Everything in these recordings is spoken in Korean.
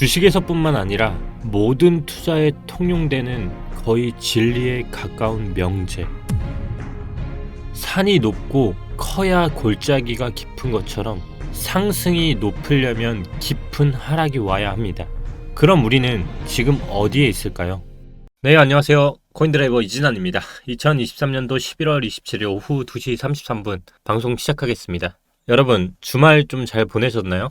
주식에서뿐만 아니라 모든 투자에 통용되는 거의 진리에 가까운 명제. 산이 높고 커야 골짜기가 깊은 것처럼 상승이 높으려면 깊은 하락이 와야 합니다. 그럼 우리는 지금 어디에 있을까요? 네, 안녕하세요. 코인드라이버 이진환입니다. 2023년도 11월 27일 오후 2시 33분 방송 시작하겠습니다. 여러분, 주말 좀 잘 보내셨나요?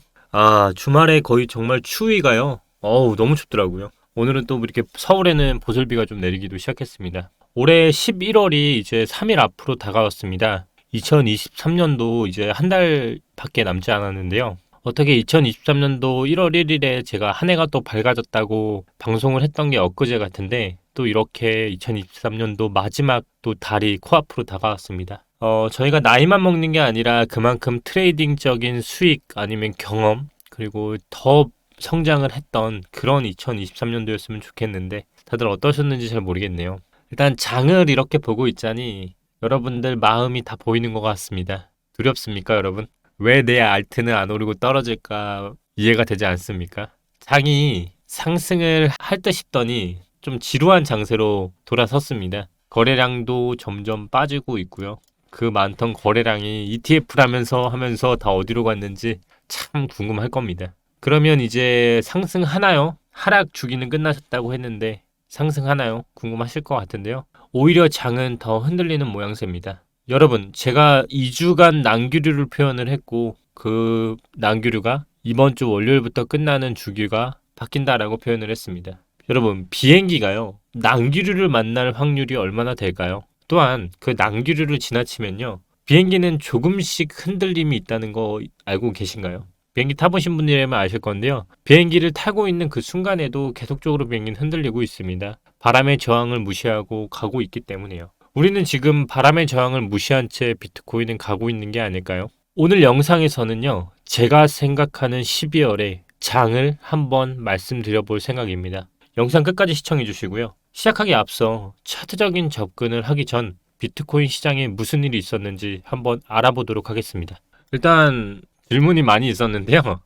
주말에 거의 정말 추위가요. 너무 춥더라고요. 오늘은 또 이렇게 서울에는 보슬비가 좀 내리기도 시작했습니다. 올해 11월이 이제 3일 앞으로 다가왔습니다. 2023년도 이제 한 달밖에 남지 않았는데요. 어떻게 2023년도 1월 1일에 제가 한 해가 또 밝아졌다고 방송을 했던 게 엊그제 같은데 또 이렇게 2023년도 마지막 또 달이 코앞으로 다가왔습니다. 저희가 나이만 먹는 게 아니라 그만큼 트레이딩적인 수익 아니면 경험 그리고 더 성장을 했던 그런 2023년도였으면 좋겠는데 다들 어떠셨는지 잘 모르겠네요. 일단 장을 이렇게 보고 있자니 여러분들 마음이 다 보이는 것 같습니다. 두렵습니까, 여러분? 왜 내 알트는 안 오르고 떨어질까 이해가 되지 않습니까? 장이 상승을 할 듯 싶더니 좀 지루한 장세로 돌아섰습니다. 거래량도 점점 빠지고 있고요. 그 많던 거래량이 ETF라면서 하면서 다 어디로 갔는지 참 궁금할 겁니다. 그러면 이제 상승하나요? 하락 주기는 끝나셨다고 했는데 상승하나요? 궁금하실 것 같은데요. 오히려 장은 더 흔들리는 모양새입니다. 여러분, 제가 2주간 난기류를 표현을 했고 그 난기류가 이번 주 월요일부터 끝나는 주기가 바뀐다라고 표현을 했습니다. 여러분, 비행기가요. 난기류를 만날 확률이 얼마나 될까요? 또한 그 난기류를 지나치면요. 비행기는 조금씩 흔들림이 있다는 거 알고 계신가요? 비행기 타보신 분이라면 아실 건데요. 비행기를 타고 있는 그 순간에도 계속적으로 비행기는 흔들리고 있습니다. 바람의 저항을 무시하고 가고 있기 때문에요. 우리는 지금 바람의 저항을 무시한 채 비트코인은 가고 있는 게 아닐까요? 오늘 영상에서는요. 제가 생각하는 12월의 장을 한번 말씀드려 볼 생각입니다. 영상 끝까지 시청해 주시고요. 시작하기 앞서 차트적인 접근을 하기 전 비트코인 시장에 무슨 일이 있었는지 한번 알아보도록 하겠습니다. 일단 질문이 많이 있었는데요.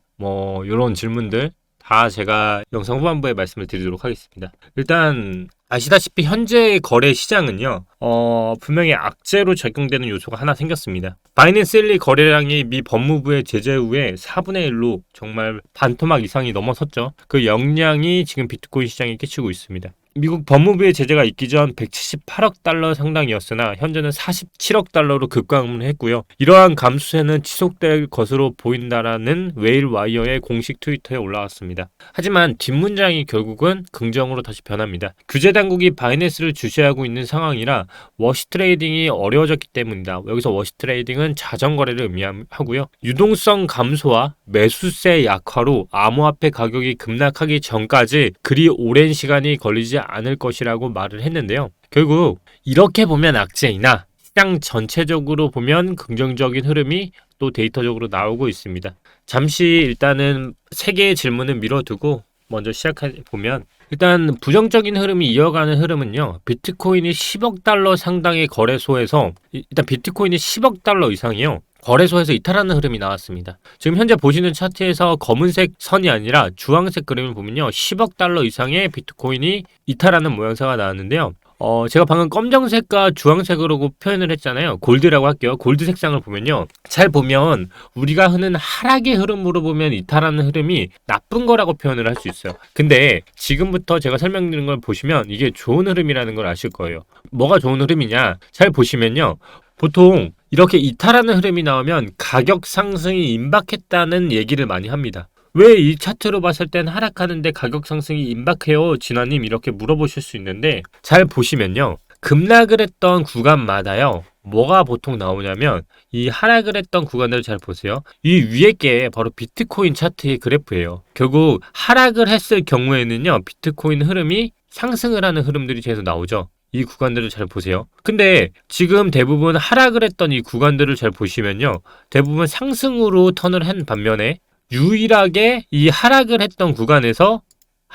이런 질문들 다 제가 영상 후반부에 말씀을 드리도록 하겠습니다. 일단 아시다시피 현재의 거래 시장은요. 분명히 악재로 적용되는 요소가 하나 생겼습니다. 바이낸스 일리 거래량이 미 법무부의 제재 후에 4분의 1로 정말 반토막 이상이 넘어섰죠. 그 영향이 지금 비트코인 시장에 끼치고 있습니다. 미국 법무부의 제재가 있기 전 178억 달러 상당이었으나 현재는 47억 달러로 급감을 했고요. 이러한 감수세는 지속될 것으로 보인다라는 웨일 와이어의 공식 트위터에 올라왔습니다. 하지만 뒷문장이 결국은 긍정으로 다시 변합니다. 규제 당국이 바이낸스를 주시하고 있는 상황이라 워시 트레이딩이 어려워졌기 때문이다. 여기서 워시 트레이딩은 자전거래를 의미하고요. 유동성 감소와 매수세 약화로 암호화폐 가격이 급락하기 전까지 그리 오랜 시간이 걸리지 않을 것이라고 말을 했는데요. 결국 이렇게 보면 악재이나 시장 전체적으로 보면 긍정적인 흐름이 또 데이터적으로 나오고 있습니다. 잠시 일단은 세 개의 질문을 미뤄두고 먼저 시작해보면 일단 부정적인 흐름이 이어가는 흐름은요. 비트코인이 10억 달러 상당의 거래소에서 일단 비트코인이 10억 달러 이상이요. 거래소에서 이탈하는 흐름이 나왔습니다. 지금 현재 보시는 차트에서 검은색 선이 아니라 주황색 그림을 보면요. 10억 달러 이상의 비트코인이 이탈하는 모양새가 나왔는데요. 제가 방금 검정색과 주황색으로 표현을 했잖아요. 골드라고 할게요. 골드 색상을 보면요. 잘 보면 우리가 흔한 하락의 흐름으로 보면 이탈하는 흐름이 나쁜 거라고 표현을 할 수 있어요. 근데 지금부터 제가 설명드리는 걸 보시면 이게 좋은 흐름이라는 걸 아실 거예요. 뭐가 좋은 흐름이냐? 잘 보시면요. 보통 이렇게 이탈하는 흐름이 나오면 가격 상승이 임박했다는 얘기를 많이 합니다. 왜 이 차트로 봤을 땐 하락하는데 가격 상승이 임박해요? 진아님 이렇게 물어보실 수 있는데 잘 보시면요. 급락을 했던 구간마다요. 뭐가 보통 나오냐면 이 하락을 했던 구간들을 잘 보세요. 이 위에 게 바로 비트코인 차트의 그래프예요. 결국 하락을 했을 경우에는요. 비트코인 흐름이 상승을 하는 흐름들이 계속 나오죠. 이 구간들을 잘 보세요. 근데 지금 대부분 하락을 했던 이 구간들을 잘 보시면요. 대부분 상승으로 턴을 한 반면에 유일하게 이 하락을 했던 구간에서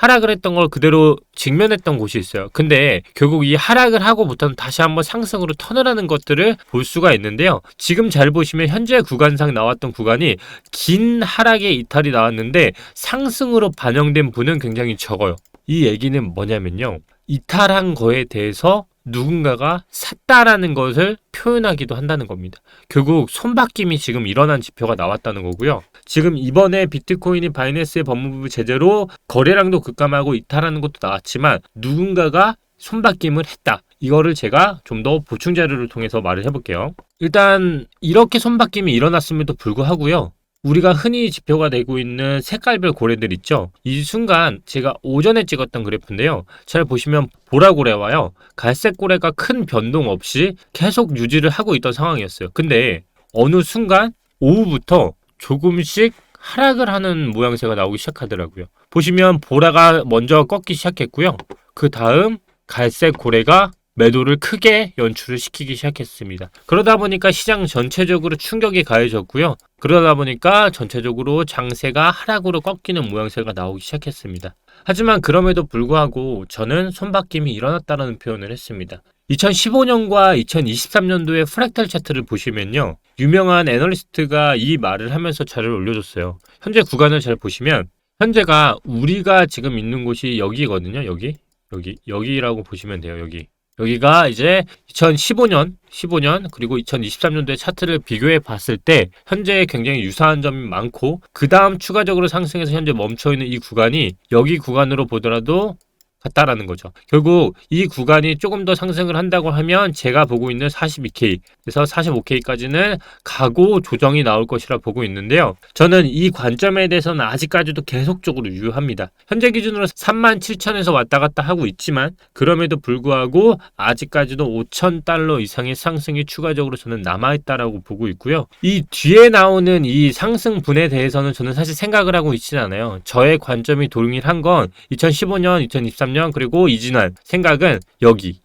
하락을 했던 걸 그대로 직면했던 곳이 있어요. 근데 결국 이 하락을 하고부터는 다시 한번 상승으로 턴을 하는 것들을 볼 수가 있는데요. 지금 잘 보시면 현재 구간상 나왔던 구간이 긴 하락의 이탈이 나왔는데 상승으로 반영된 분은 굉장히 적어요. 이 얘기는 뭐냐면요. 이탈한 거에 대해서 누군가가 샀다라는 것을 표현하기도 한다는 겁니다. 결국 손바뀜이 지금 일어난 지표가 나왔다는 거고요. 지금 이번에 비트코인이 바이낸스의 법무부 제재로 거래량도 급감하고 이탈하는 것도 나왔지만 누군가가 손바뀜을 했다. 이거를 제가 좀 더 보충 자료를 통해서 말을 해볼게요. 일단 이렇게 손바뀜이 일어났음에도 불구하고요. 우리가 흔히 지표가 되고 있는 색깔별 고래들 있죠. 이 순간 제가 오전에 찍었던 그래프인데요. 잘 보시면 보라고래와요. 갈색 고래가 큰 변동 없이 계속 유지를 하고 있던 상황이었어요. 근데 어느 순간 오후부터 조금씩 하락을 하는 모양새가 나오기 시작하더라고요. 보시면 보라가 먼저 꺾기 시작했고요. 그 다음 갈색 고래가 매도를 크게 연출을 시키기 시작했습니다. 그러다 보니까 시장 전체적으로 충격이 가해졌고요. 그러다 보니까 전체적으로 장세가 하락으로 꺾이는 모양새가 나오기 시작했습니다. 하지만 그럼에도 불구하고 저는 손바뀜이 일어났다는 표현을 했습니다. 2015년과 2023년도의 프랙탈 차트를 보시면요. 유명한 애널리스트가 이 말을 하면서 자료를 올려줬어요. 현재 구간을 잘 보시면 현재가 우리가 지금 있는 곳이 여기거든요. 여기라고 보시면 돼요. 여기가 이제 2015년 그리고 2023년도의 차트를 비교해 봤을 때 현재 굉장히 유사한 점이 많고 그 다음 추가적으로 상승해서 현재 멈춰있는 이 구간이 여기 구간으로 보더라도 같다라는 거죠. 결국 이 구간이 조금 더 상승을 한다고 하면 제가 보고 있는 42K에서 45K까지는 가고 조정이 나올 것이라 보고 있는데요. 저는 이 관점에 대해서는 아직까지도 계속적으로 유효합니다. 현재 기준으로 37,000에서 왔다 갔다 하고 있지만 그럼에도 불구하고 아직까지도 5,000달러 이상의 상승이 추가적으로 저는 남아있다라고 보고 있고요. 이 뒤에 나오는 이 상승분에 대해서는 저는 사실 생각을 하고 있지는 않아요. 저의 관점이 동일한 건 2015년, 2023년 그리고 이진환 생각은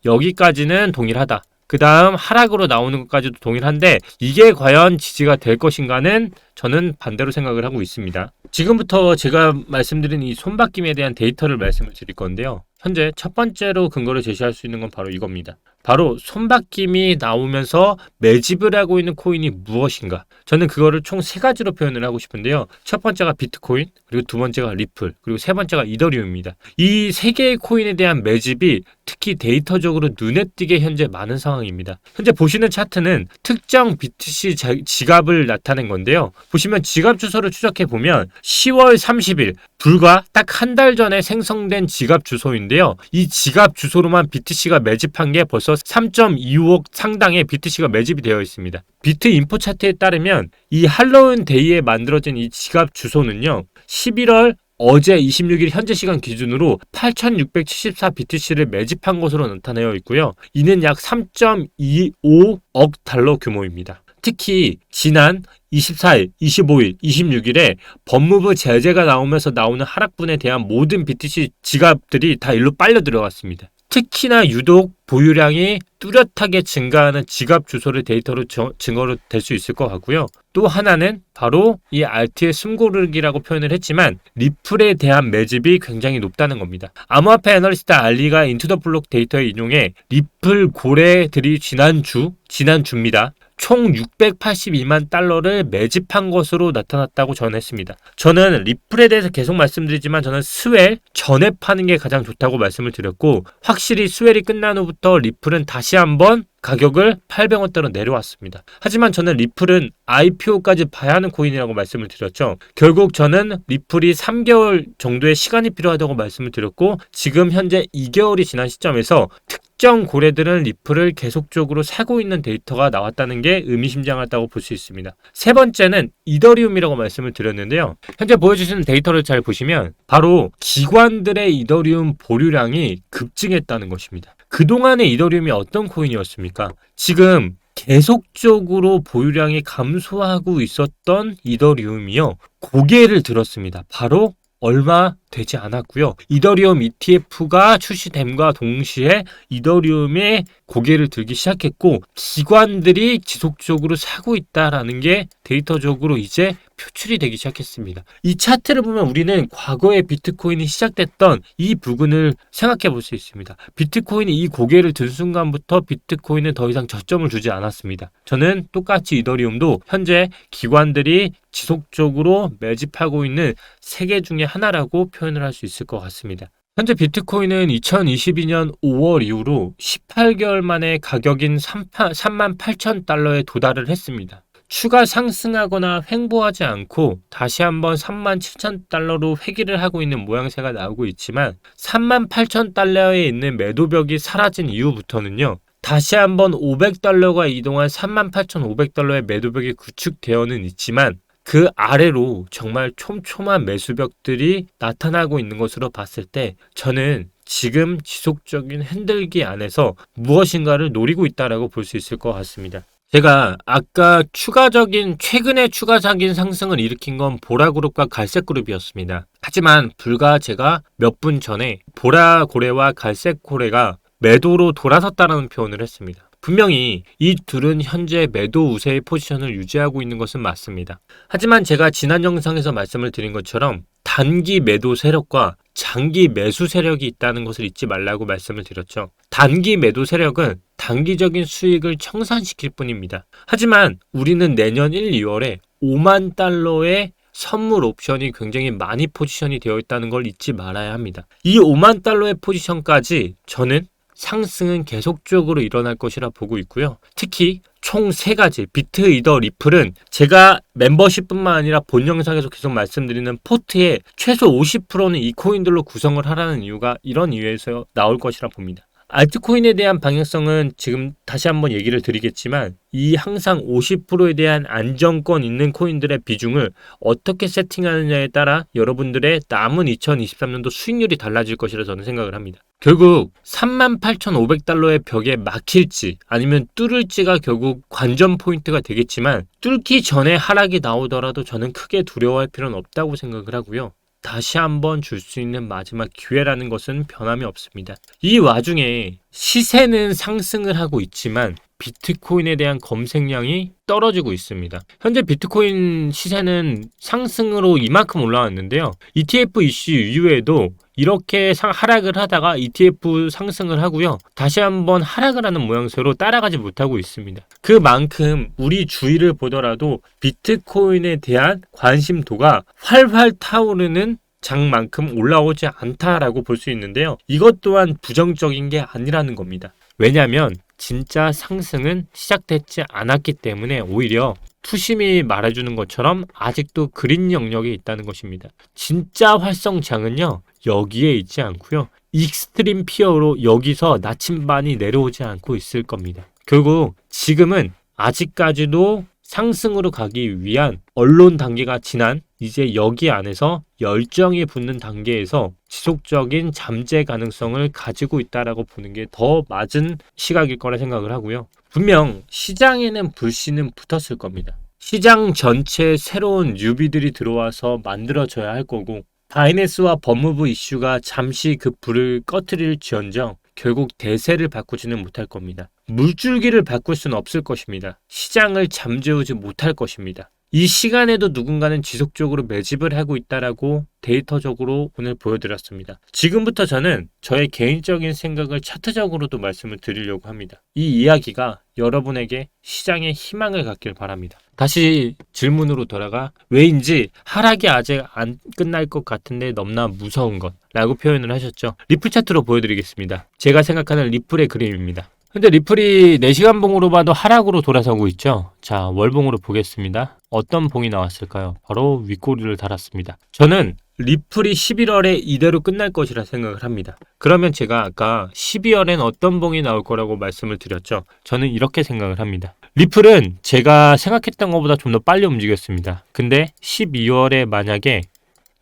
여기까지는 동일하다. 그 다음 하락으로 나오는 것까지도 동일한데 이게 과연 지지가 될 것인가는 저는 반대로 생각을 하고 있습니다. 지금부터 제가 말씀드린 이 손바뀜에 대한 데이터를 말씀을 드릴 건데요. 현재 첫 번째로 근거를 제시할 수 있는 건 바로 이겁니다. 바로 손바뀜이 나오면서 매집을 하고 있는 코인이 무엇인가? 저는 그거를 총 세 가지로 표현을 하고 싶은데요. 첫 번째가 비트코인, 그리고 두 번째가 리플, 그리고 세 번째가 이더리움입니다. 이 세 개의 코인에 대한 매집이 특히 데이터적으로 눈에 띄게 현재 많은 상황입니다. 현재 보시는 차트는 특정 BTC 지갑을 나타낸 건데요. 보시면 지갑 주소를 추적해 보면 10월 30일 불과 딱 한 달 전에 생성된 지갑 주소인데요. 이 지갑 주소로만 BTC가 매집한 게 벌써 3.25억 상당의 BTC가 매집이 되어 있습니다. 비트 인포 차트에 따르면 이 할로윈 데이에 만들어진 이 지갑 주소는요. 11월 어제 26일 현재 시간 기준으로 8,674 BTC를 매집한 것으로 나타내어 있고요. 이는 약 3.25억 달러 규모입니다. 특히 지난 24일, 25일, 26일에 법무부 제재가 나오면서 나오는 하락분에 대한 모든 BTC 지갑들이 다 일로 빨려 들어갔습니다. 특히나 유독 보유량이 뚜렷하게 증가하는 지갑 주소를 데이터로 증거로 될 수 있을 것 같고요. 또 하나는 바로 이 RT의 숨고르기라고 표현을 했지만 리플에 대한 매집이 굉장히 높다는 겁니다. 암호화폐 애널리스트 알리가 인투더블록 데이터에 인용해 리플 고래들이 지난주입니다. 총 682만 달러를 매집한 것으로 나타났다고 전했습니다. 저는 리플에 대해서 계속 말씀드리지만 저는 스웰 전에 파는 게 가장 좋다고 말씀을 드렸고 확실히 스웰이 끝난 후부터 리플은 다시 한번 가격을 800원대로 내려왔습니다. 하지만 저는 리플은 IPO까지 봐야 하는 코인이라고 말씀을 드렸죠. 결국 저는 리플이 3개월 정도의 시간이 필요하다고 말씀을 드렸고 지금 현재 2개월이 지난 시점에서 특정 고래들은 리플을 계속적으로 사고 있는 데이터가 나왔다는 게 의미심장하다고 볼 수 있습니다. 세 번째는 이더리움이라고 말씀을 드렸는데요. 현재 보여주시는 데이터를 잘 보시면 바로 기관들의 이더리움 보유량이 급증했다는 것입니다. 그동안의 이더리움이 어떤 코인이었습니까? 지금 계속적으로 보유량이 감소하고 있었던 이더리움이요. 고개를 들었습니다. 바로 얼마 되지 않았고요. 이더리움 ETF가 출시됨과 동시에 이더리움의 고개를 들기 시작했고 기관들이 지속적으로 사고 있다라는 게 데이터적으로 이제 표출이 되기 시작했습니다. 이 차트를 보면 우리는 과거에 비트코인이 시작됐던 이 부분을 생각해 볼 수 있습니다. 비트코인이 이 고개를 든 순간부터 비트코인은 더 이상 저점을 주지 않았습니다. 저는 똑같이 이더리움도 현재 기관들이 지속적으로 매집하고 있는 세계 중에 하나라고 표현을 할 수 있을 것 같습니다. 현재 비트코인은 2022년 5월 이후로 18개월 만에 가격인 38,000달러에 도달을 했습니다. 추가 상승하거나 횡보하지 않고 다시 한번 37,000달러로 회귀를 하고 있는 모양새가 나오고 있지만 38,000달러에 있는 매도벽이 사라진 이후부터는요. 다시 한번 500달러가 이동한 38,500달러의 매도벽이 구축되어는 있지만 그 아래로 정말 촘촘한 매수벽들이 나타나고 있는 것으로 봤을 때 저는 지금 지속적인 흔들기 안에서 무엇인가를 노리고 있다고 볼 수 있을 것 같습니다. 제가 아까 최근에 추가적인 상승을 일으킨 건 보라그룹과 갈색그룹이었습니다. 하지만 불과 제가 몇 분 전에 보라고래와 갈색고래가 매도로 돌아섰다는 표현을 했습니다. 분명히 이 둘은 현재 매도 우세의 포지션을 유지하고 있는 것은 맞습니다. 하지만 제가 지난 영상에서 말씀을 드린 것처럼 단기 매도 세력과 장기 매수 세력이 있다는 것을 잊지 말라고 말씀을 드렸죠. 단기 매도 세력은 단기적인 수익을 청산시킬 뿐입니다. 하지만 우리는 내년 1, 2월에 5만 달러의 선물 옵션이 굉장히 많이 포지션이 되어 있다는 걸 잊지 말아야 합니다. 이 5만 달러의 포지션까지 저는 상승은 계속적으로 일어날 것이라 보고 있고요. 특히 총 3가지 비트, 이더, 리플은 제가 멤버십뿐만 아니라 본 영상에서 계속 말씀드리는 포트의 최소 50%는 이 코인들로 구성을 하라는 이유가 이런 이유에서 나올 것이라 봅니다. 알트코인에 대한 방향성은 지금 다시 한번 얘기를 드리겠지만 이 항상 50%에 대한 안정권 있는 코인들의 비중을 어떻게 세팅하느냐에 따라 여러분들의 남은 2023년도 수익률이 달라질 것이라 저는 생각을 합니다. 결국 38,500달러의 벽에 막힐지 아니면 뚫을지가 결국 관전 포인트가 되겠지만 뚫기 전에 하락이 나오더라도 저는 크게 두려워할 필요는 없다고 생각을 하고요. 다시 한번 줄 수 있는 마지막 기회라는 것은 변함이 없습니다. 이 와중에 시세는 상승을 하고 있지만 비트코인에 대한 검색량이 떨어지고 있습니다. 현재 비트코인 시세는 상승으로 이만큼 올라왔는데요. ETF 이슈 이후에도 이렇게 하락을 하다가 ETF 상승을 하고요. 다시 한번 하락을 하는 모양새로 따라가지 못하고 있습니다. 그만큼 우리 주위를 보더라도 비트코인에 대한 관심도가 활활 타오르는 장만큼 올라오지 않다라고 볼 수 있는데요. 이것 또한 부정적인 게 아니라는 겁니다. 왜냐하면 진짜 상승은 시작되지 않았기 때문에 오히려 투심이 말해주는 것처럼 아직도 그린 영역에 있다는 것입니다. 진짜 활성장은요. 여기에 있지 않고요. 익스트림 피어로 여기서 나침반이 내려오지 않고 있을 겁니다. 결국 지금은 아직까지도 상승으로 가기 위한 언론 단계가 지난 이제 여기 안에서 열정이 붙는 단계에서 지속적인 잠재 가능성을 가지고 있다라고 보는 게 더 맞은 시각일 거라 생각을 하고요. 분명 시장에는 불씨는 붙었을 겁니다. 시장 전체에 새로운 뉴비들이 들어와서 만들어져야 할 거고 바이낸스와 법무부 이슈가 잠시 그 불을 꺼트릴지언정 결국 대세를 바꾸지는 못할 겁니다. 물줄기를 바꿀 수는 없을 것입니다. 시장을 잠재우지 못할 것입니다. 이 시간에도 누군가는 지속적으로 매집을 하고 있다라고 데이터적으로 오늘 보여드렸습니다. 지금부터 저는 저의 개인적인 생각을 차트적으로도 말씀을 드리려고 합니다. 이 이야기가 여러분에게 시장에 희망을 갖길 바랍니다. 다시 질문으로 돌아가 왜인지 하락이 아직 안 끝날 것 같은데 너무나 무서운 것 라고 표현을 하셨죠. 리플 차트로 보여드리겠습니다. 제가 생각하는 리플의 그림입니다. 근데 리플이 4시간 봉으로 봐도 하락으로 돌아서고 있죠. 자, 월봉으로 보겠습니다. 어떤 봉이 나왔을까요? 바로 윗꼬리를 달았습니다. 저는 리플이 11월에 이대로 끝날 것이라 생각을 합니다. 그러면 제가 아까 12월엔 어떤 봉이 나올 거라고 말씀을 드렸죠. 저는 이렇게 생각을 합니다. 리플은 제가 생각했던 것보다 좀 더 빨리 움직였습니다. 근데 12월에 만약에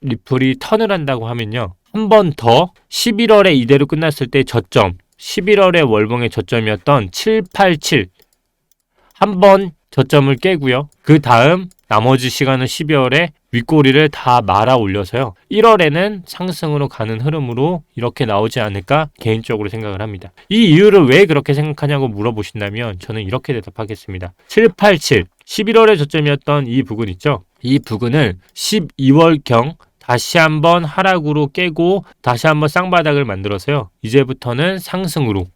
리플이 턴을 한다고 하면요. 한 번 더 11월에 이대로 끝났을 때 저점 11월의 월봉의 저점이었던 787 한 번 저점을 깨고요. 그 다음 나머지 시간은 12월에 윗꼬리를 다 말아 올려서요. 1월에는 상승으로 가는 흐름으로 이렇게 나오지 않을까 개인적으로 생각을 합니다. 이 이유를 왜 그렇게 생각하냐고 물어보신다면 저는 이렇게 대답하겠습니다. 787 11월의 저점이었던 이 부분 있죠. 이 부근을 12월경 다시 한번 하락으로 깨고 다시 한번 쌍바닥을 만들어서요. 이제부터는 상승으로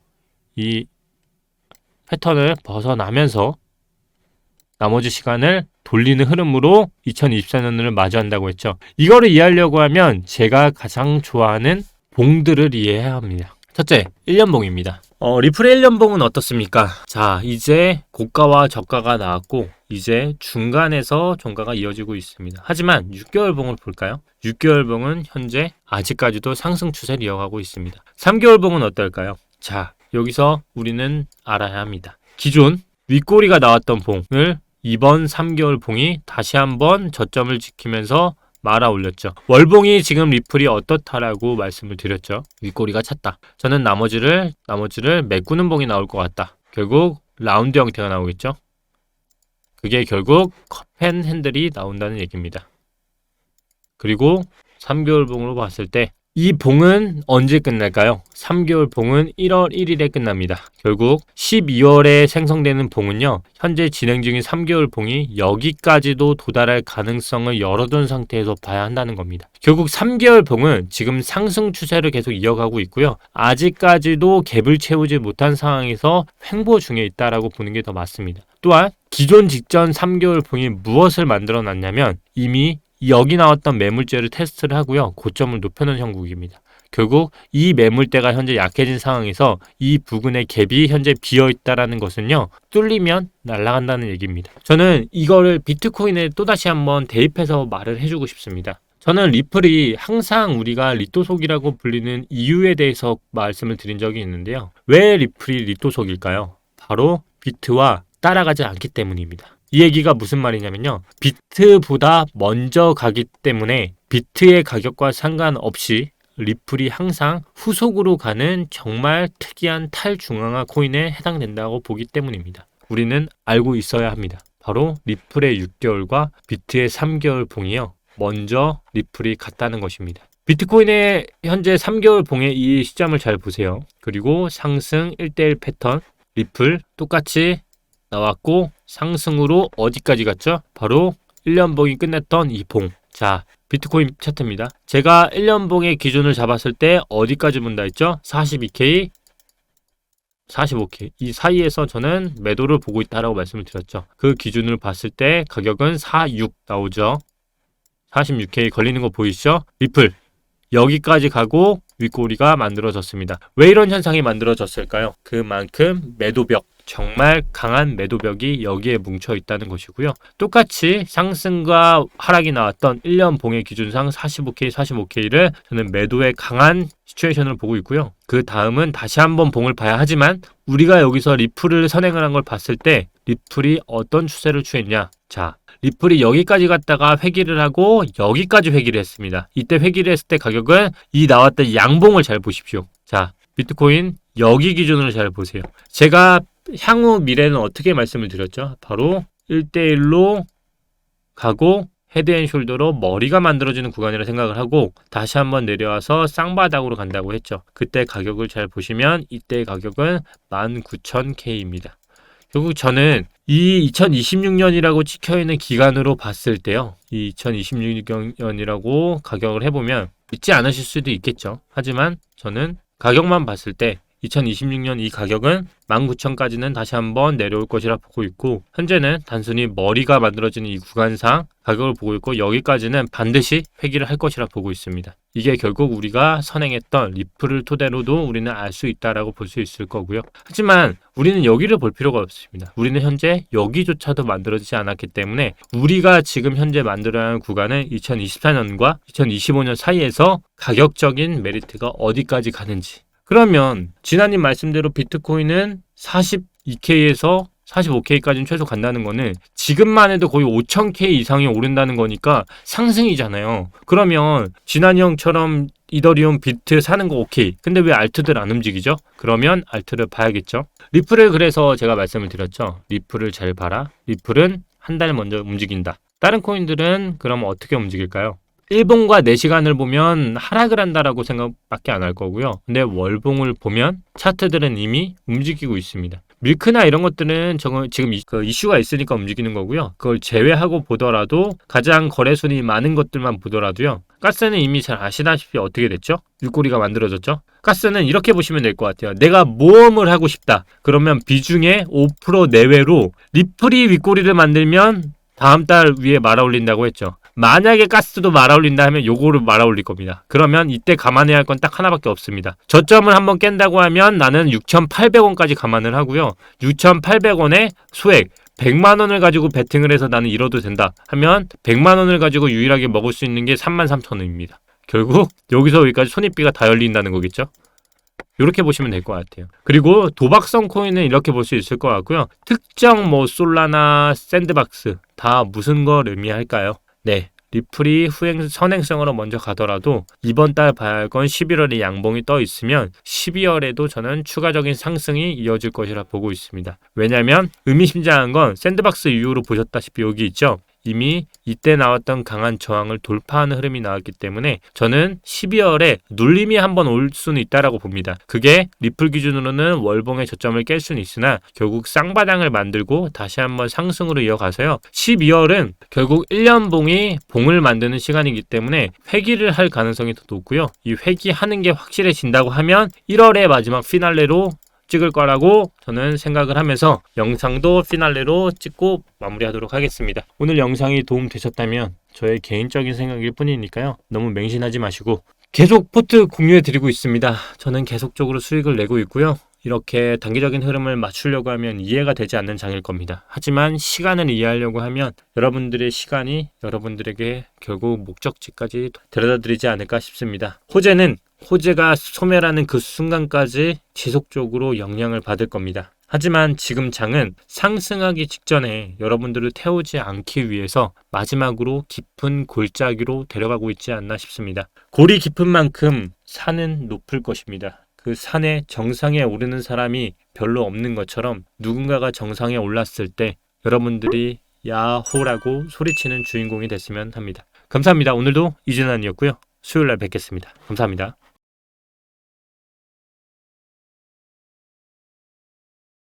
이 패턴을 벗어나면서 나머지 시간을 돌리는 흐름으로 2024년을 맞이한다고 했죠. 이거를 이해하려고 하면 제가 가장 좋아하는 봉들을 이해해야 합니다. 첫째, 1년봉입니다. 리플의 1년봉은 어떻습니까? 자, 이제 고가와 저가가 나왔고 이제 중간에서 종가가 이어지고 있습니다. 하지만 6개월봉을 볼까요? 6개월봉은 현재 아직까지도 상승 추세를 이어가고 있습니다. 3개월봉은 어떨까요? 자, 여기서 우리는 알아야 합니다. 기존 윗꼬리가 나왔던 봉을 이번 3개월 봉이 다시 한번 저점을 지키면서 말아 올렸죠. 월봉이 지금 리플이 어떻다라고 말씀을 드렸죠. 윗꼬리가 찼다. 저는 나머지를 메꾸는 봉이 나올 것 같다. 결국 라운드 형태가 나오겠죠. 그게 결국 컵앤 핸들이 나온다는 얘기입니다. 그리고 3개월 봉으로 봤을 때 이 봉은 언제 끝날까요? 3개월 봉은 1월 1일에 끝납니다. 결국 12월에 생성되는 봉은요. 현재 진행 중인 3개월 봉이 여기까지도 도달할 가능성을 열어둔 상태에서 봐야 한다는 겁니다. 결국 3개월 봉은 지금 상승 추세를 계속 이어가고 있고요. 아직까지도 갭을 채우지 못한 상황에서 횡보 중에 있다라고 보는 게 더 맞습니다. 또한 기존 직전 3개월 봉이 무엇을 만들어 놨냐면 이미 여기 나왔던 매물대를 테스트를 하고요. 고점을 높여놓은 형국입니다. 결국 이 매물대가 현재 약해진 상황에서 이 부근의 갭이 현재 비어있다라는 것은요. 뚫리면 날아간다는 얘기입니다. 저는 이거를 비트코인에 또다시 한번 대입해서 말을 해주고 싶습니다. 저는 리플이 항상 우리가 리토속이라고 불리는 이유에 대해서 말씀을 드린 적이 있는데요. 왜 리플이 리토속일까요? 바로 비트와 따라가지 않기 때문입니다. 이 얘기가 무슨 말이냐면요. 비트보다 먼저 가기 때문에 비트의 가격과 상관없이 리플이 항상 후속으로 가는 정말 특이한 탈중앙화 코인에 해당된다고 보기 때문입니다. 우리는 알고 있어야 합니다. 바로 리플의 6개월과 비트의 3개월 봉이요. 먼저 리플이 갔다는 것입니다. 비트코인의 현재 3개월 봉의 이 시점을 잘 보세요. 그리고 상승 1대1 패턴 리플 똑같이 나왔고 상승으로 어디까지 갔죠? 바로 1년봉이 끝냈던 이 봉. 자, 비트코인 차트입니다. 제가 1년봉의 기준을 잡았을 때 어디까지 본다 했죠? 42K, 45K. 이 사이에서 저는 매도를 보고 있다라고 말씀을 드렸죠. 그 기준을 봤을 때 가격은 46 나오죠. 46K 걸리는 거 보이시죠? 리플. 여기까지 가고 윗꼬리가 만들어졌습니다. 왜 이런 현상이 만들어졌을까요? 그만큼 매도벽, 정말 강한 매도벽이 여기에 뭉쳐 있다는 것이고요. 똑같이 상승과 하락이 나왔던 1년 봉의 기준상 45K, 45K를 저는 매도의 강한 시츄에이션을 보고 있고요. 그 다음은 다시 한번 봉을 봐야 하지만 우리가 여기서 리플을 선행을 한 걸 봤을 때 리플이 어떤 추세를 취했냐? 자, 리플이 여기까지 갔다가 회귀를 하고 여기까지 회귀를 했습니다. 이때 회귀를 했을 때 가격은 이 나왔던 양봉을 잘 보십시오. 자, 비트코인 여기 기준으로 잘 보세요. 제가 향후 미래는 어떻게 말씀을 드렸죠? 바로 1대1로 가고 헤드앤숄더로 머리가 만들어지는 구간이라 생각을 하고 다시 한번 내려와서 쌍바닥으로 간다고 했죠. 그때 가격을 잘 보시면 이때 가격은 19,000K입니다. 결국 저는 이 2026년이라고 찍혀있는 기간으로 봤을 때요. 이 2026년이라고 가격을 해보면 믿지 않으실 수도 있겠죠. 하지만 저는 가격만 봤을 때 2026년 이 가격은 19,000까지는 다시 한번 내려올 것이라 보고 있고 현재는 단순히 머리가 만들어지는 이 구간상 가격을 보고 있고 여기까지는 반드시 회귀를 할 것이라 보고 있습니다. 이게 결국 우리가 선행했던 리플을 토대로도 우리는 알 수 있다라고 볼 수 있을 거고요. 하지만 우리는 여기를 볼 필요가 없습니다. 우리는 현재 여기조차도 만들어지지 않았기 때문에 우리가 지금 현재 만들어야 하는 구간은 2024년과 2025년 사이에서 가격적인 메리트가 어디까지 가는지 그러면 진아님 말씀대로 비트코인은 42K에서 45K까지는 최소 간다는 거는 지금만 해도 거의 5,000K 이상이 오른다는 거니까 상승이잖아요. 그러면 진아니 형처럼 이더리움 비트 사는 거 오케이. 근데 왜 알트들 안 움직이죠? 그러면 알트를 봐야겠죠. 리플을 그래서 제가 말씀을 드렸죠. 리플을 잘 봐라. 리플은 한 달 먼저 움직인다. 다른 코인들은 그럼 어떻게 움직일까요? 일봉과 4시간을 보면 하락을 한다라고 생각밖에 안 할 거고요. 근데 월봉을 보면 차트들은 이미 움직이고 있습니다. 밀크나 이런 것들은 지금 그 이슈가 있으니까 움직이는 거고요. 그걸 제외하고 보더라도 가장 거래순위 많은 것들만 보더라도요. 가스는 이미 잘 아시다시피 어떻게 됐죠? 윗꼬리가 만들어졌죠? 가스는 이렇게 보시면 될 것 같아요. 내가 모험을 하고 싶다. 그러면 비중의 5% 내외로 리플이 윗꼬리를 만들면 다음 달 위에 말아올린다고 했죠. 만약에 가스도 말아올린다 하면 요거를 말아올릴 겁니다. 그러면 이때 감안해야 할 건 딱 하나밖에 없습니다. 저점을 한번 깬다고 하면 나는 6,800원까지 감안을 하고요. 6,800원에 소액 100만원을 가지고 베팅을 해서 나는 잃어도 된다 하면 100만원을 가지고 유일하게 먹을 수 있는 게 33,000원입니다. 결국 여기서 여기까지 손익비가 다 열린다는 거겠죠? 이렇게 보시면 될 것 같아요. 그리고 도박성 코인은 이렇게 볼 수 있을 것 같고요. 특정 뭐 솔라나 샌드박스 다 무슨 걸 의미할까요? 네, 리플이 선행성으로 먼저 가더라도 이번 달 봐야 할 건 11월에 양봉이 떠 있으면 12월에도 저는 추가적인 상승이 이어질 것이라 보고 있습니다. 왜냐하면 의미심장한 건 샌드박스 이후로 보셨다시피 여기 있죠. 이미 이때 나왔던 강한 저항을 돌파하는 흐름이 나왔기 때문에 저는 12월에 눌림이 한번 올 수는 있다라고 봅니다. 그게 리플 기준으로는 월봉의 저점을 깰 수는 있으나 결국 쌍바닥을 만들고 다시 한번 상승으로 이어가서요. 12월은 결국 1년봉이 봉을 만드는 시간이기 때문에 회귀를 할 가능성이 더 높고요. 이 회귀하는 게 확실해진다고 하면 1월의 마지막 피날레로 찍을 거라고 저는 생각을 하면서 영상도 피날레로 찍고 마무리하도록 하겠습니다. 오늘 영상이 도움되셨다면 저의 개인적인 생각일 뿐이니까요. 너무 맹신하지 마시고 계속 포트 공유해 드리고 있습니다. 저는 계속적으로 수익을 내고 있고요. 이렇게 단기적인 흐름을 맞추려고 하면 이해가 되지 않는 장일 겁니다. 하지만 시간을 이해하려고 하면 여러분들의 시간이 여러분들에게 결국 목적지까지 데려다 드리지 않을까 싶습니다. 호재가 소멸하는 그 순간까지 지속적으로 영향을 받을 겁니다. 하지만 지금 장은 상승하기 직전에 여러분들을 태우지 않기 위해서 마지막으로 깊은 골짜기로 데려가고 있지 않나 싶습니다. 골이 깊은 만큼 산은 높을 것입니다. 그 산의 정상에 오르는 사람이 별로 없는 것처럼 누군가가 정상에 올랐을 때 여러분들이 야호라고 소리치는 주인공이 됐으면 합니다. 감사합니다. 오늘도 이진환이었고요. 수요일날 뵙겠습니다. 감사합니다.